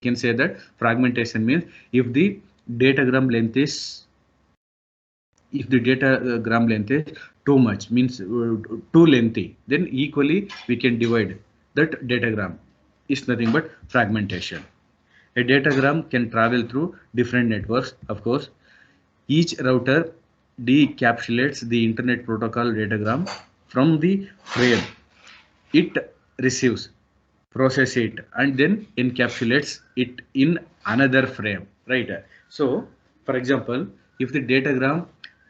can say that fragmentation means if the datagram length is if the datagram length is too much, means too lengthy, then equally we can divide that datagram. Is nothing but fragmentation. A datagram can travel through different networks, of course. Each router decapsulates the internet protocol datagram from the frame it receives, process it, and then encapsulates it in another frame, right? So for example, if the datagram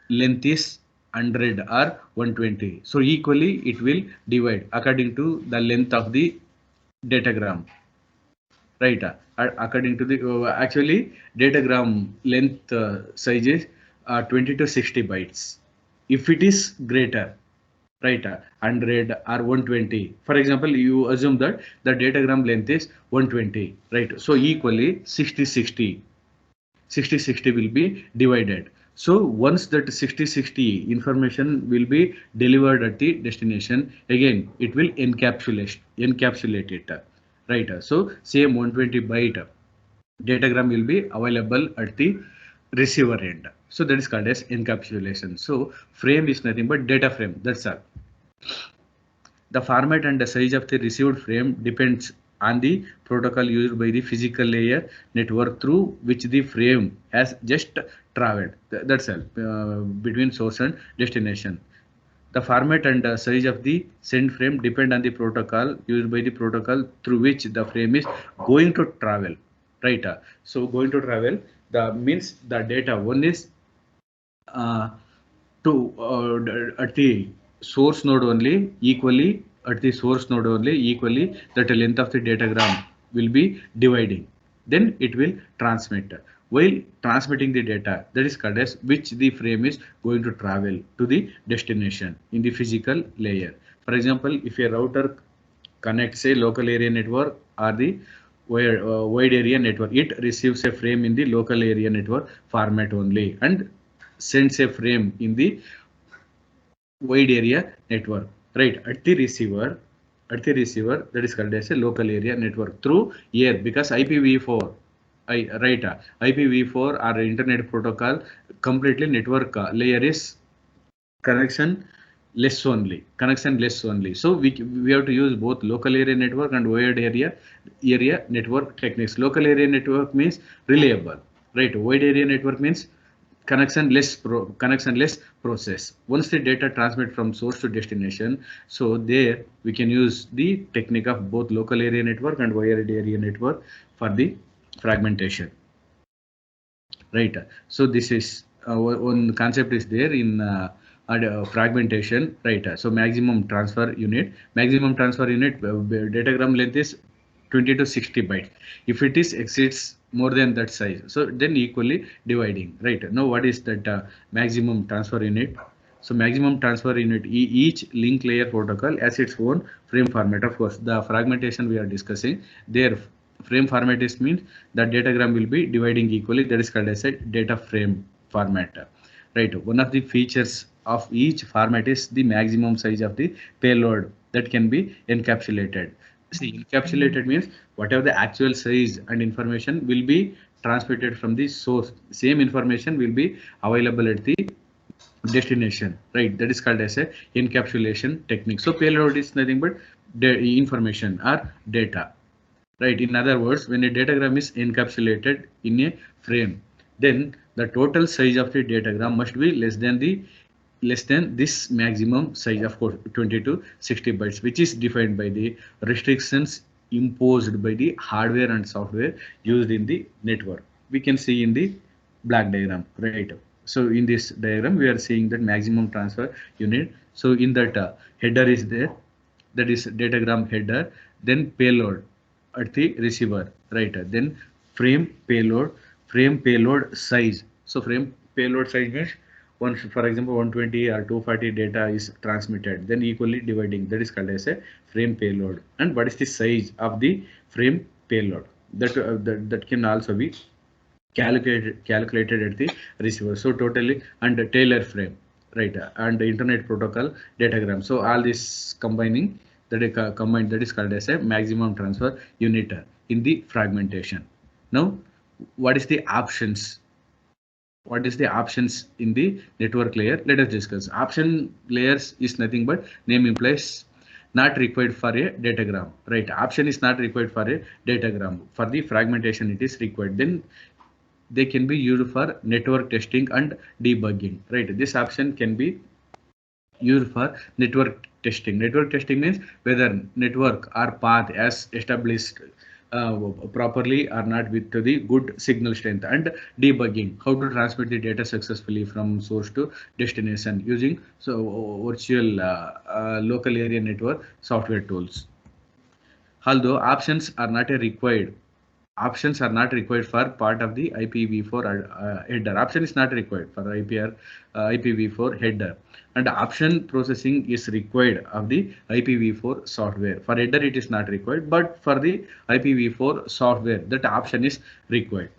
length is 100 or 120, so equally it will divide according to the length of the datagram, right? According to the actually datagram length size is 20 to 60 bytes. If it is greater, right, 100 or 120, for example, you assume that the datagram length is 120, right? So equally 60 60 will be divided. So once that 60 60 information will be delivered at the destination, again it will encapsulate it, right? So same 120 byte datagram will be available at the receiver end. So that is called as encapsulation. So frame is nothing but data frame, that's all. The format and the size of the received frame depends on the protocol used by the physical layer network through which the frame has just traveled. That's all, between source and destination. The format and the size of the send frame depend on the protocol used by the protocol through which the frame is going to travel. Right? So going to travel, the means the data one is uh, to at the source node only equally, at the source node only equally, that the length of the datagram will be dividing, then it will transmit. While transmitting the data, that is called as which the frame is going to travel to the destination in the physical layer. For example, if a router connects a local area network or the wide area network, it receives a frame in the local area network format only and sends a frame in the wide area network, right? At the receiver, that is called as a local area network through air, because IPv4, right, IPv4 or internet protocol completely network layer is connection less only. So we have to use both local area network and wide area network techniques. Local area network means reliable, right? Wide area network means connection less process. Once the data transmit from source to destination, so there we can use the technique of both local area network and wide area network for the fragmentation, right? So this is one concept is there in fragmentation, right? So maximum transfer unit datagram length is 20 to 60 bytes. If it is exceeds more than that size, so then equally dividing, right? Now what is that maximum transfer unit? So maximum transfer unit, each link layer protocol has its own frame format. Of course, the fragmentation we are discussing, their frame format is means the datagram will be dividing equally. That is called as a data frame format. Right. One of the features of each format is the maximum size of the payload that can be encapsulated. See, encapsulated means whatever the actual size and information will be transmitted from the source. Same information will be available at the destination, right? That is called as a encapsulation technique. So payload is nothing but information or data, right? In other words, when a datagram is encapsulated in a frame, then the total size of the datagram must be less than this maximum size, of course 20 to 60 bytes, which is defined by the restrictions imposed by the hardware and software used in the network. We can see in the black diagram, right? So in this diagram we are seeing that maximum transfer unit. So in that header is there, that is datagram header, then payload at the receiver, right? Then frame payload size. So frame payload size means once, for example, 120 or 240 data is transmitted, then equally dividing, that is called as a frame payload. And what is the size of the frame payload? That can also be calculated at the receiver. So totally, and the Taylor frame, right? And the internet protocol datagram. So all this combining, that is combined, that is called as a maximum transfer unit in the fragmentation. Now, what is the options? What is the options in the network layer? Let us discuss. Option layers is nothing but name implies not required for a datagram, right? Option is not required for a datagram. For the fragmentation, it is required. Then they can be used for network testing and debugging, right? This option can be used for network testing. Network testing means whether network or path as established properly or not with the good signal strength, and debugging how to transmit the data successfully from source to destination using virtual local area network software tools. Although options are not required for part of the IPv4 header. Option is not required for IPv4 header, and option processing is required of the IPv4 software. For header, it is not required, but for the IPv4 software, that option is required.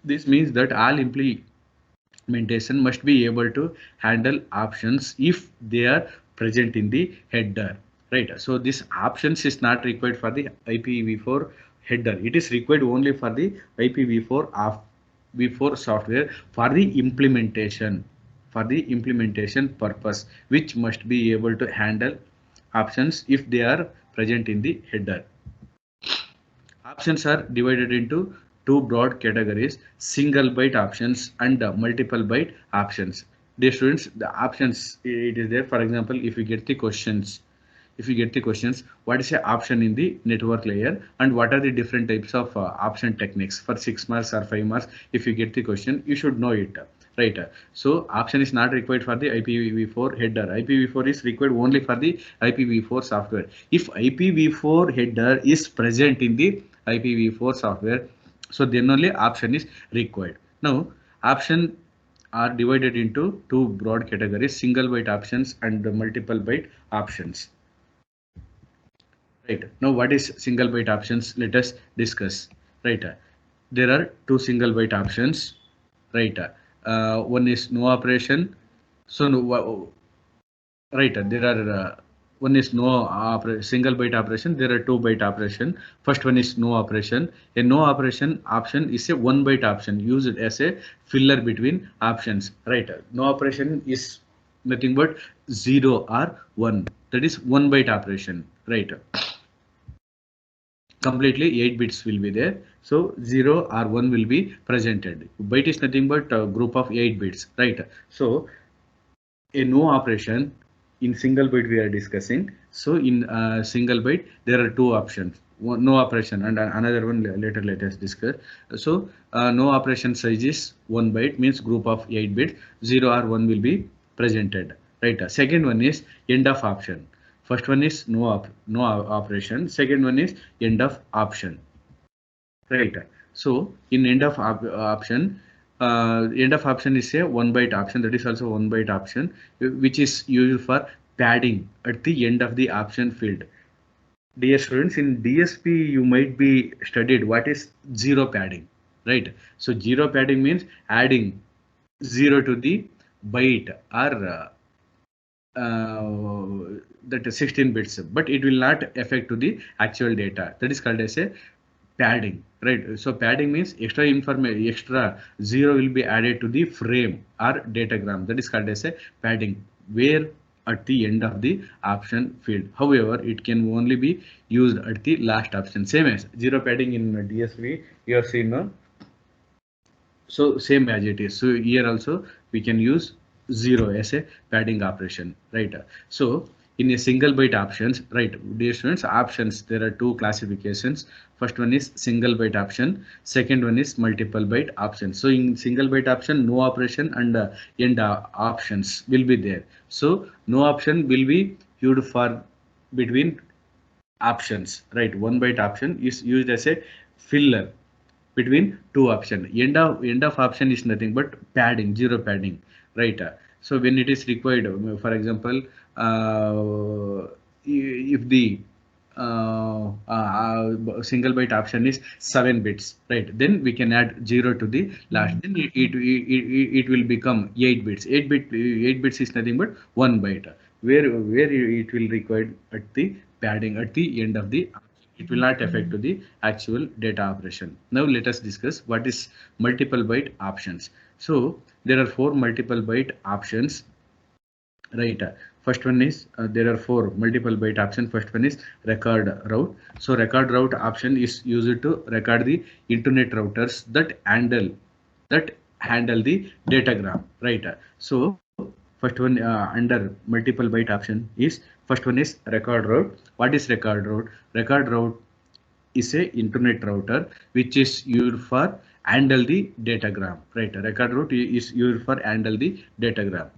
This means that all implementation must be able to handle options if they are present in the header, right? So this options is not required for the IPv4 header. It is required only for the IPv4 of v4 software for the implementation purpose, which must be able to handle options if they are present in the header. Options are divided into two broad categories: single byte options and multiple byte options. Dear students, the options, it is there. For example, if you get the questions, what is the option in the network layer and what are the different types of option techniques for 6 marks or 5 marks? If you get the question, you should know it. Right. So option is not required for the IPv4 header. IPv4 is required only for the IPv4 software. If IPv4 header is present in the IPv4 software, so then only option is required. Now, option are divided into two broad categories: single byte options and multiple byte options. Right. Now, what is single byte options? Let us discuss. Right. There are two single byte options. Right. One is no operation. So, right. There are one is no single byte operation. There are two byte operation. First one is no operation. A no operation option is a one byte option used as a filler between options. Right. No operation is nothing but 0 or 1. That is one byte operation. Right. Completely 8 bits will be there, so 0 or 1 will be presented. Byte is nothing but a group of 8 bits, right? So a no operation in single byte we are discussing. So in single byte there are two options: one, no operation, and another one later let us discuss. So no operation size is 1 byte, means group of 8 bits. 0 or 1 will be presented, right? Second one is end of option. First one is no operation. Second one is end of option, right? So in end of option is a one byte option. That is also one byte option, which is used for padding at the end of the option field. Dear students, in DSP you might be studied what is zero padding, right? So zero padding means adding 0 to the byte or that is 16 bits, but it will not affect to the actual data. That is called as a padding, right? So padding means extra 0 will be added to the frame or datagram. That is called as a padding, where at the end of the option field. However, it can only be used at the last option. Same as zero padding in DSV, you have seen, no? So same as it is. So here also we can use 0 as a padding operation, right? So in a single byte options, right, dear students, options, there are two classifications. First one is single byte option. Second one is multiple byte option. So in single byte option, no operation and end options will be there. So no option will be used for between options, right? One byte option is used as a filler between two option. End of option is nothing but padding, zero padding, right? So when it is required, for example, if the single byte option is 7 bits, right, then we can add 0 to the last. Then it will become 8 bits. 8 bits is nothing but 1 byte, where it will require at the padding at the end of the option. It will not affect to the actual data operation. Now let us discuss what is multiple byte options. So there are four multiple byte options, right? First one is there are four multiple byte option. First one is record route. So record route option is used to record the internet routers that handle the datagram, right? So first one under multiple byte option is first one is record route. What is record route? Record route is a internet router which is used for handle the datagram, right? Record route is used for handle the datagram.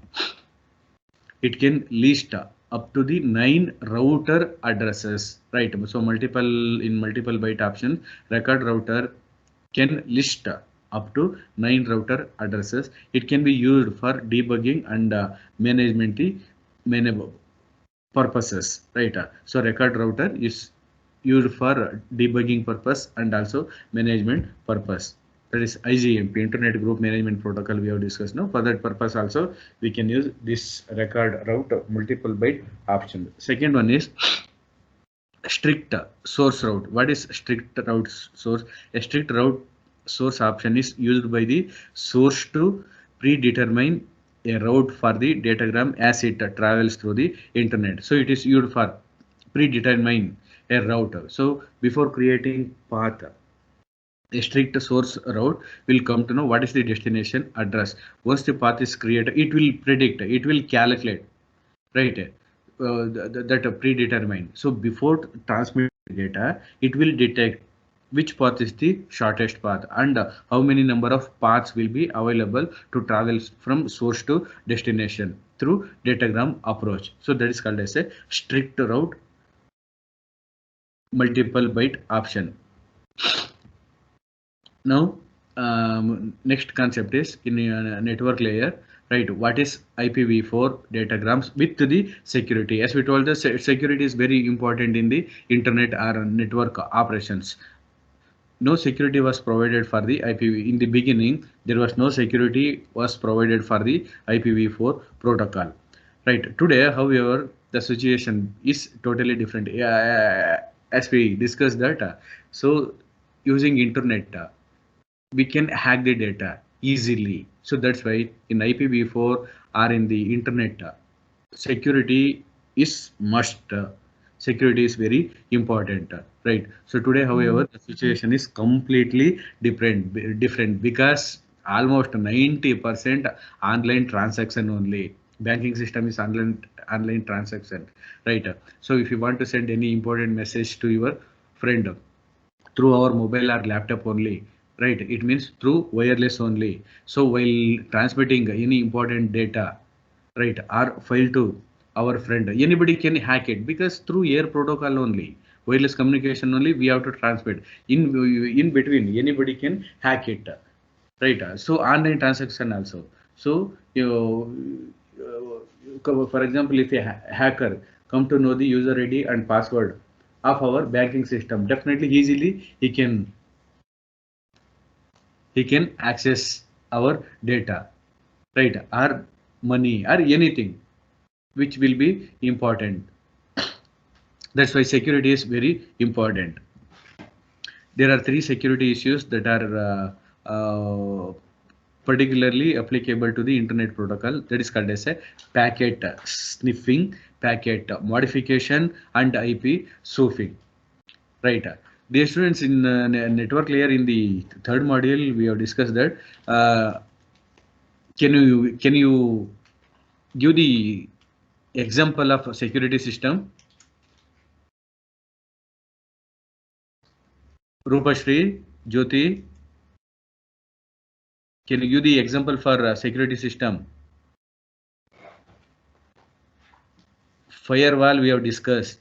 It can list up to the 9 router addresses, right? So multiple byte option, record router can list up to 9 router addresses. It can be used for debugging and management purposes, right? So record router is used for debugging purpose and also management purpose. That is IGMP, Internet Group Management Protocol, we have discussed now. For that purpose also we can use this record route multiple byte option. Second one is strict source route. What is strict route source? A strict route source option is used by the source to predetermine a route for the datagram as it travels through the internet. So it is used for predetermine a route. So before creating path, a strict source route will come to know what is the destination address. Once the path is created, it will predict, it will calculate, right? That are predetermined. So before transmitting data, it will detect which path is the shortest path and how many number of paths will be available to travel from source to destination through datagram approach. So that is called as a strict route multiple byte option. Now, next concept is in a network layer, right? What is IPv4 datagrams with the security? As we told, the security is very important in the internet or network operations. No security was provided for the IPv. In the beginning, there was no security was provided for the IPv4 protocol. Right. Today, however, the situation is totally different. As we discussed that, so using internet, we can hack the data easily. So that's why in IPv4 or in the internet, security is must. Security is very important, right? So today, however, the situation is completely different because almost 90% online transaction only. Banking system is online transaction, right? So if you want to send any important message to your friend through our mobile or laptop only, right? It means through wireless only. So while transmitting any important data, right, or file to our friend, anybody can hack it because through air protocol only, wireless communication only we have to transmit. In between anybody can hack it, right? So online transaction also. So for example, if a hacker come to know the user ID and password of our banking system, definitely easily he can access our data, right, or money or anything which will be important. That's why security is very important. There are three security issues that are particularly applicable to the internet protocol, that is called as a packet sniffing, packet modification and IP spoofing, right? Dear students, in network layer in the third module we have discussed that. Can you give the example of a security system? Rupashri, Jyoti, can you give the example for security system? Firewall we have discussed.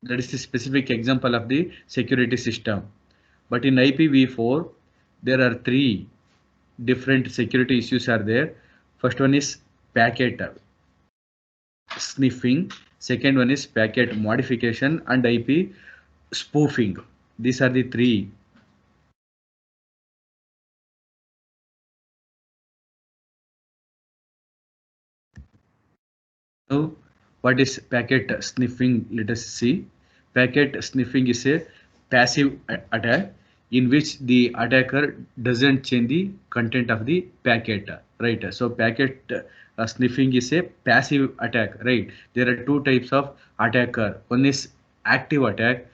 That is the specific example of the security system. But in IPv4, there are three different security issues are there. First one is packet sniffing. Second one is packet modification and IP spoofing. These are the three. Now, What is packet sniffing? Let us see. Packet sniffing is a passive attack in which the attacker doesn't change the content of the packet, right? So packet sniffing is a passive attack, right? There are two types of attacker. One is active attack.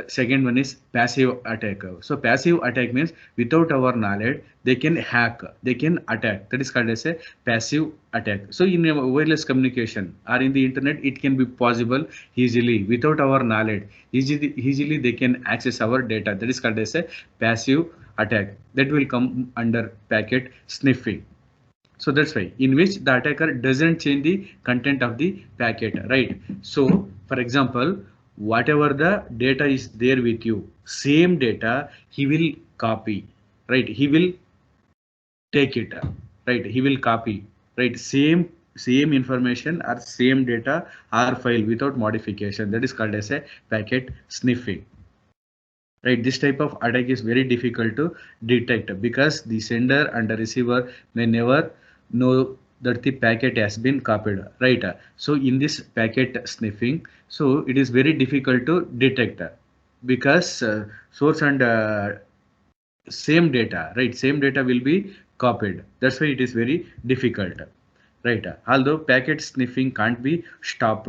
Second one is passive attack. So passive attack means without our knowledge they can hack, they can attack. That is called as a passive attack. So in a wireless communication or in the internet it can be possible easily without our knowledge. Easily they can access our data. That is called as a passive attack. That will come under packet sniffing. So that's why in which the attacker doesn't change the content of the packet, right? So for example, whatever the data is there with you, same data he will copy, right? He will take it, right? He will copy, right? Same information or same data or file without modification. That is called as a packet sniffing, right? This type of attack is very difficult to detect because the sender and the receiver may never know that the packet has been copied, right? So in this packet sniffing, so it is very difficult to detect because source and same data, right? Same data will be copied. That's why it is very difficult, right? Although packet sniffing can't be stopped,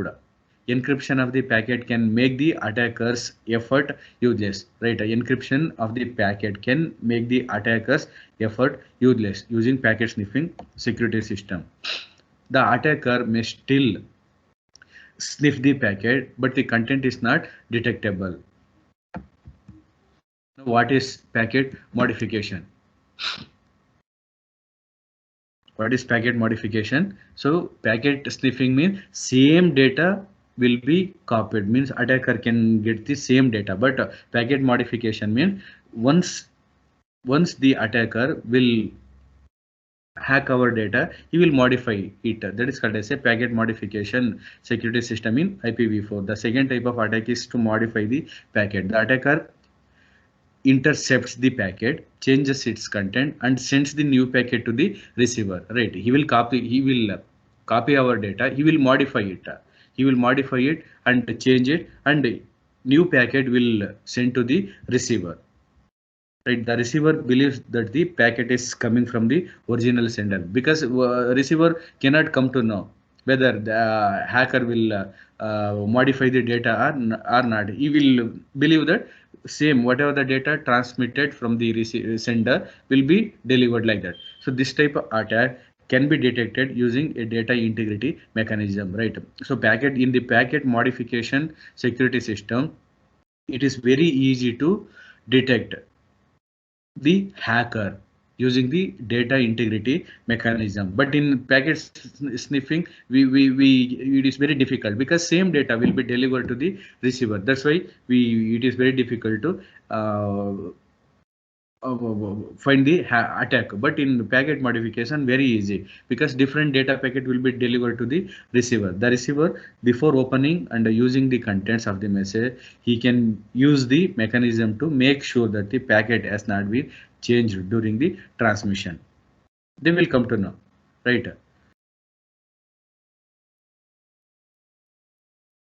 encryption of the packet can make the attacker's effort useless, right? Encryption of the packet can make the attacker's effort useless using packet sniffing security system. The attacker may still sniff the packet, but the content is not detectable. What is packet modification? What is packet modification? So packet sniffing means same data will be copied, means attacker can get the same data, but packet modification means once the attacker will hack our data, he will modify it. That is called as a packet modification security system in IPv4. The second type of attack is to modify the packet. The attacker intercepts the packet, changes its content, and sends the new packet to the receiver. Right? He will copy our data. He will modify it. He will modify it and change it, and new packet will send to the receiver. Right? The receiver believes that the packet is coming from the original sender because receiver cannot come to know whether the hacker will modify the data or not. He will believe that same whatever the data transmitted from the sender will be delivered like that. So this type of attack can be detected using a data integrity mechanism, right? So packet in the packet modification security system, it is very easy to detect the hacker using the data integrity mechanism. But in packet sniffing, we it is very difficult because same data will be delivered to the receiver. That's why it is very difficult to find the attack. But in packet modification very easy because different data packet will be delivered to the receiver. The receiver, before opening and using the contents of the message, he can use the mechanism to make sure that the packet has not been changed during the transmission. They will come to know, right?